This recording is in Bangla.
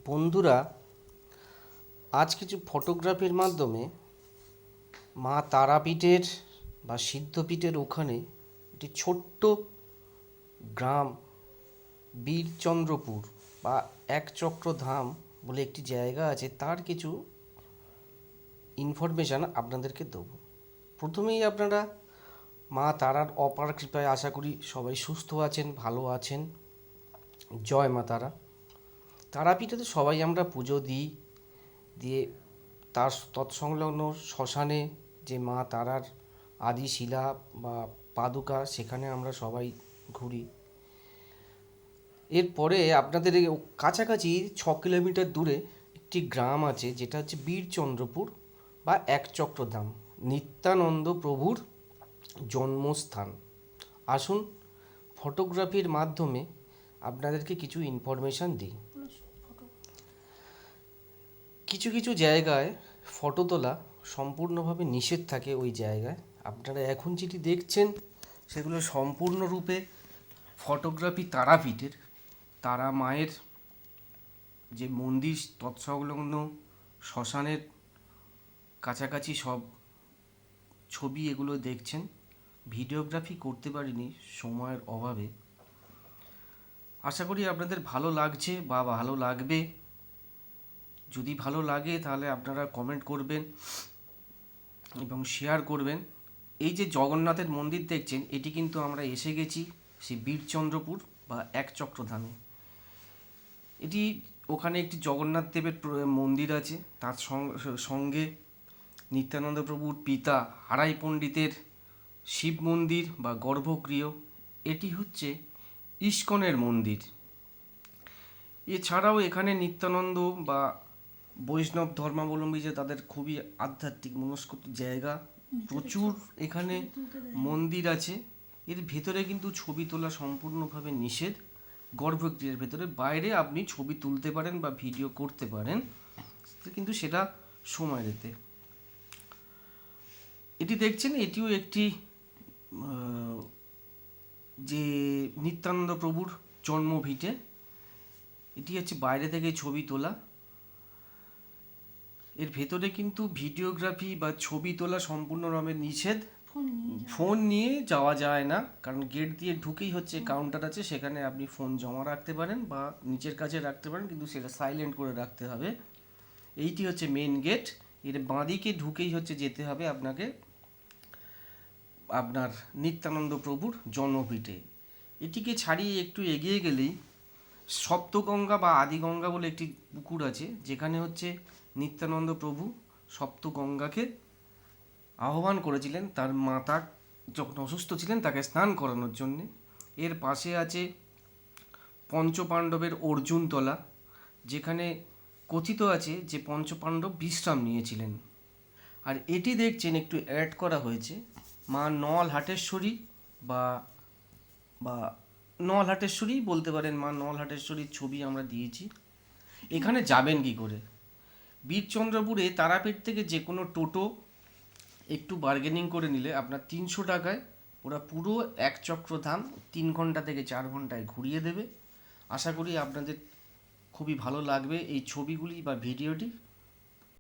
বন্ধুরা, আজ কিছু ফটোগ্রাফির মাধ্যমে মা তারাপীঠের বা সিদ্ধপীঠের ওখানে একটি ছোট্ট গ্রাম বীরচন্দ্রপুর বা একচক্রধাম বলে একটি জায়গা আছে, তার কিছু ইনফরমেশান আপনাদেরকে দেবো। প্রথমেই আপনারা মা তারার অপার কৃপায় আশা করি সবাই সুস্থ আছেন, ভালো আছেন। জয় মা তারা। তারাপীঠে তো সবাই আমরা পুজো দিই, দিয়ে তার তৎসংলগ্ন শ্মশানে যে মা তারার আদি শিলা বা পাদুকা, সেখানে আমরা সবাই ঘুরি। এরপরে আপনাদের এই কাছাকাছি 6 কিলোমিটার দূরে একটি গ্রাম আছে, যেটা হচ্ছে বীরচন্দ্রপুর বা একচক্রধাম, নিত্যানন্দ প্রভুর জন্মস্থান। আসুন ফটোগ্রাফির মাধ্যমে আপনাদেরকে কিছু ইনফরমেশান দিই। কিছু কিছু জায়গায় ফটো তোলা সম্পূর্ণভাবে নিষেধ থাকে ওই জায়গায়। আপনারা এখন যেটি দেখছেন সেগুলো সম্পূর্ণরূপে ফটোগ্রাফি তারাপীঠের, তারা মায়ের যে মন্দির তৎসংলগ্ন শ্মশানের কাছাকাছি সব ছবি এগুলো দেখছেন। ভিডিওগ্রাফি করতে পারিনি সময়ের অভাবে। আশা করি আপনাদের ভালো লাগছে বা ভালো লাগবে। যদি ভালো লাগে তাহলে আপনারা কমেন্ট করবেন এবং শেয়ার করবেন। এই যে জগন্নাথের মন্দির দেখছেন, এটি কিন্তু আমরা এসে গেছি সেই বীরচন্দ্রপুর বা একচক্রধামে। এটি ওখানে একটি জগন্নাথ দেবের মন্দির আছে, তার সঙ্গে নিত্যানন্দ প্রভুর পিতা হারাই পণ্ডিতের শিব মন্দির বা গর্ভগৃহ। এটি হচ্ছে ইস্কনের মন্দির। এছাড়াও এখানে নিত্যানন্দ বা বৈষ্ণব ধর্মাবলম্বী যে তাদের খুবই আধ্যাত্মিক মনস্ক জায়গা, প্রচুর এখানে মন্দির আছে। এর ভেতরে কিন্তু ছবি তোলা সম্পূর্ণভাবে নিষেধ। গর্ভগৃহের ভেতরে, বাইরে আপনি ছবি তুলতে পারেন বা ভিডিও করতে পারেন, কিন্তু সেটা সময় রেতে। এটি দেখছেন, এটিও একটি যে নিত্যানন্দ প্রভুর জন্মভিটে। এটি হচ্ছে বাইরে থেকে ছবি তোলা। এর ভেতরে কিন্তু ভিডিওগ্রাফি বা ছবি তোলা সম্পূর্ণভাবে নিষেধ। ফোন নিয়ে যাওয়া যায় না, কারণ গেট দিয়ে ঢুকেই হচ্ছে কাউন্টার আছে, সেখানে আপনি ফোন জমা রাখতে পারেন বা নিচের কাছে রাখতে পারেন, কিন্তু সেটা সাইলেন্ট করে রাখতে হবে। এইটি হচ্ছে মেন গেট। এর বাঁদিকে ঢুকেই হচ্ছে যেতে হবে আপনাকে আপনার নিত্যানন্দ প্রভুর জন্মভিটে। এটিকে ছাড়িয়ে একটু এগিয়ে গেলেই সপ্তগঙ্গা বা আদিগঙ্গা বলে একটি পুকুর আছে, যেখানে হচ্ছে নিত্যানন্দ প্রভু সপ্তগঙ্গাকে আহ্বান করেছিলেন তার মাতা যখন অসুস্থ ছিলেন তাকে স্নান করানোর জন্যে। এর পাশে আছে পঞ্চপাণ্ডবের অর্জুনতলা, যেখানে কথিত আছে যে পঞ্চপাণ্ডব বিশ্রাম নিয়েছিলেন। আর এটি দেখছেন একটু অ্যাড করা হয়েছে মা নলহাটেশ্বরী বা বা নলহাটেশ্বরী বলতে পারেন, মা নলহাটেশ্বরীর ছবি আমরা দিয়েছি। এখানে যাবেন কি করে? বীরচন্দ্রপুরে তারাপীঠ থেকে যে কোনো টোটো একটু বার্গেনিং করে নিলে আপনার 300 টাকায় ওরা পুরো একচক্রধাম 3 ঘন্টা থেকে 4 ঘন্টায় ঘুরিয়ে দেবে। আশা করি আপনাদের খুবই ভালো লাগবে এই ছবিগুলি বা ভিডিওটি।